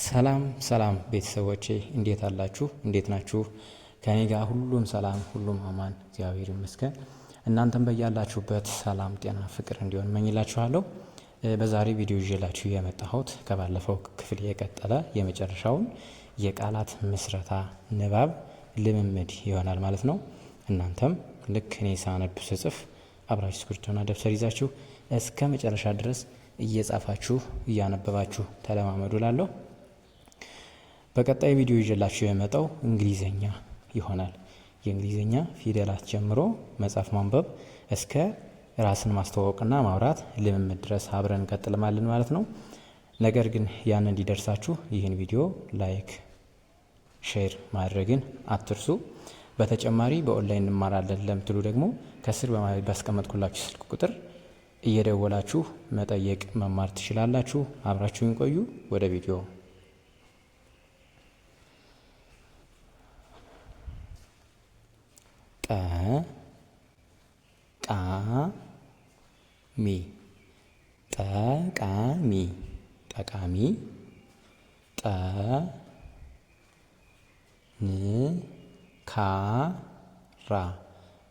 ሰላም ሰላም ቤተሰቦቼ እንዴት አላችሁ? እንዴት ናችሁ? ከኔ ጋር ሁሉም ሰላም፣ ሁሉም አማን፣ እግዚአብሔር ይመስገን። እናንተም በያላችሁበት ሰላም፣ ጤና፣ ፍቅር እንዲሆን እመኝላችኋለሁ። በዛሬ ቪዲዮ ይዤላችሁ የመጣሁት ከባለፈው ክፍል የቀጠለ የመጨረሻውን የቃላት ምስረታ ንባብ ልምምድ ይሆናል ማለት ነው። እናንተም ልክ እኔ ሳነብ ስጽፍ አብራችሁ እስክሪብቶና ደብተር ይዛችሁ እስከ መጨረሻ ድረስ እየጻፋችሁ እያነበባችሁ ተለማመዱ እላለሁ። በቀጣይ ቪዲዮ ይዤላችሁ የመጣው እንግሊዘኛ ይሆናል። የእንግሊዘኛ ፊደላት ጀምሮ መጻፍ ማንበብ እስከ ራስን ማስተዋወቅና ማውራት ልምምድ ድረስ አብረን እንቀጥልማለን ማለት ነው። ነገር ግን ያን እንዲደርሳችሁ ይህን ቪዲዮ ላይክ፣ ሼር ማድረግን አትርሱ። በተጨማሪ በኦንላይን እንማራለን ለምትሉ ደግሞ ከስር ባስቀመጥኩላችሁ ስልክ ቁጥር እየደወላችሁ መጠየቅ መማር ትችላላችሁ። አብራችሁን ቆዩ። ወደ ቪዲዮ ጠቃሚ ጠቃሚ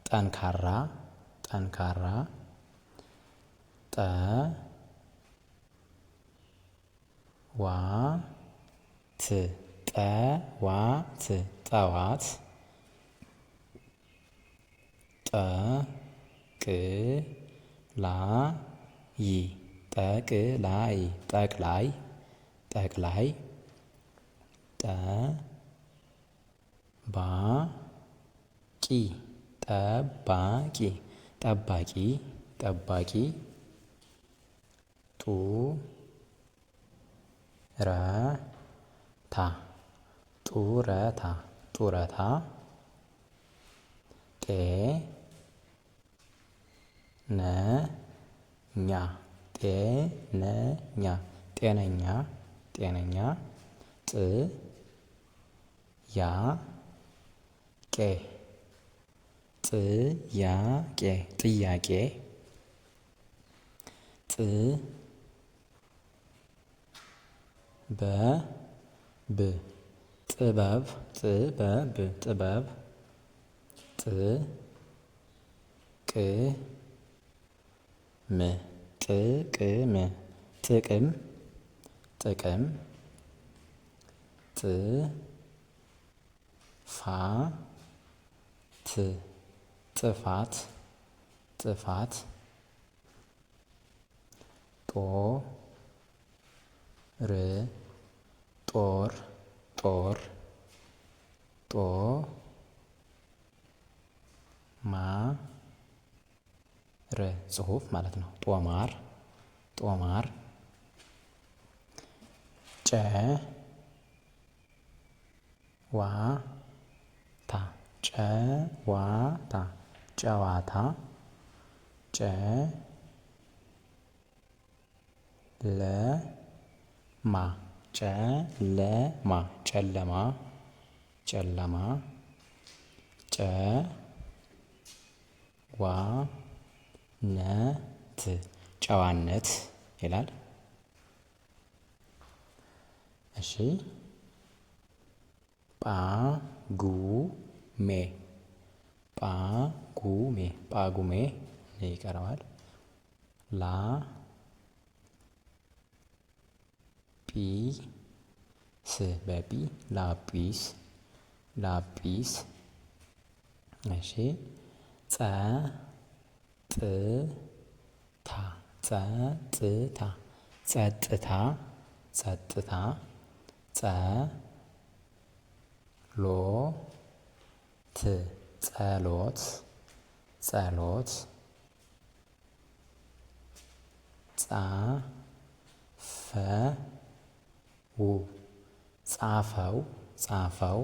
ጠንካራ ጠንካራ ጠዋት ጠቅላይ ጠባቂ ጡረታ ጤነኛ ጥያቄ ጥበብ ጥቅም ጥፋት ጽሁፍ ማለት ነው። ጦማር ጨዋታ ጨለማ ጨዋነት ይላል። እሺ ጳጉሜ ይቀረዋል። ላጲስ እሺ ጸጥታ ጸሎት ጻፈው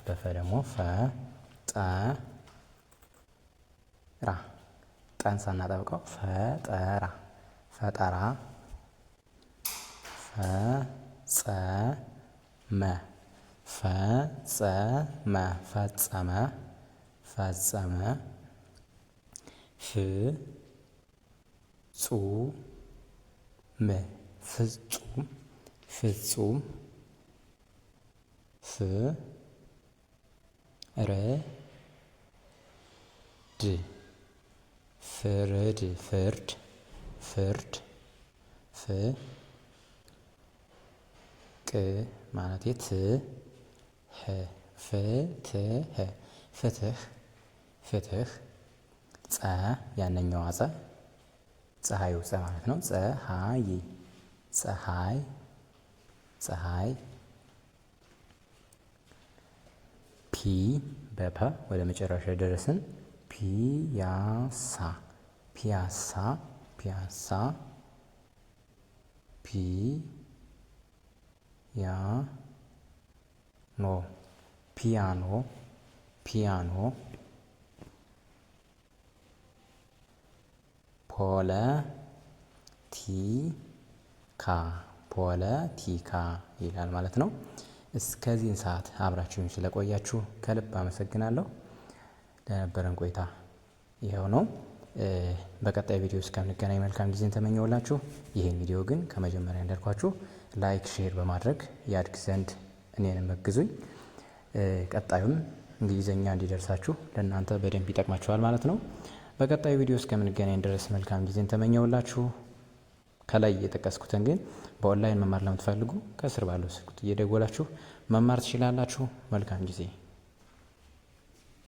በፈ ደግሞ ጠን ሳናጠብቀው ፈጠራ ፈጸመ ም ፍጹም ፍጹም ፍ ረ ድ ፍርድ ፍርድ ፍርድ ፍ ቅ ማለት ት ህ ፍትህ ፍትህ ፍትህ ጸ ያነኛዋ ጸ ፀሐዩ ጸ ማለት ነው። ፀሐይ ፀሐይ ፀሐይ ፒ በፐ ወደ መጨረሻ ደረስን። ፒያሳ ፒያሳ ፒያሳ ፒ ያ ኖ ፒያኖ ፒያኖ ፖለቲካ ፖለቲካ ይላል ማለት ነው። እስከዚህን ሰዓት አብራችሁኝ ስለቆያችሁ ከልብ አመሰግናለሁ። ለነበረን ቆይታ ይኸው ነው። በቀጣይ ቪዲዮ እስከምንገናኝ መልካም ጊዜን ተመኘውላችሁ። ይህን ቪዲዮ ግን ከመጀመሪያ እንዳልኳችሁ ላይክ፣ ሼር በማድረግ ያድግ ዘንድ እኔንም መግዙኝ። ቀጣዩም እንግሊዘኛ እንዲደርሳችሁ ለእናንተ በደንብ ይጠቅማችኋል ማለት ነው። በቀጣዩ ቪዲዮ እስከምንገናኝ ድረስ መልካም ጊዜን ተመኘውላችሁ። ከላይ የጠቀስኩትን ግን በኦንላይን መማር ለምትፈልጉ ከስር ባለው ስልክ እየደወላችሁ መማር ትችላላችሁ። መልካም ጊዜ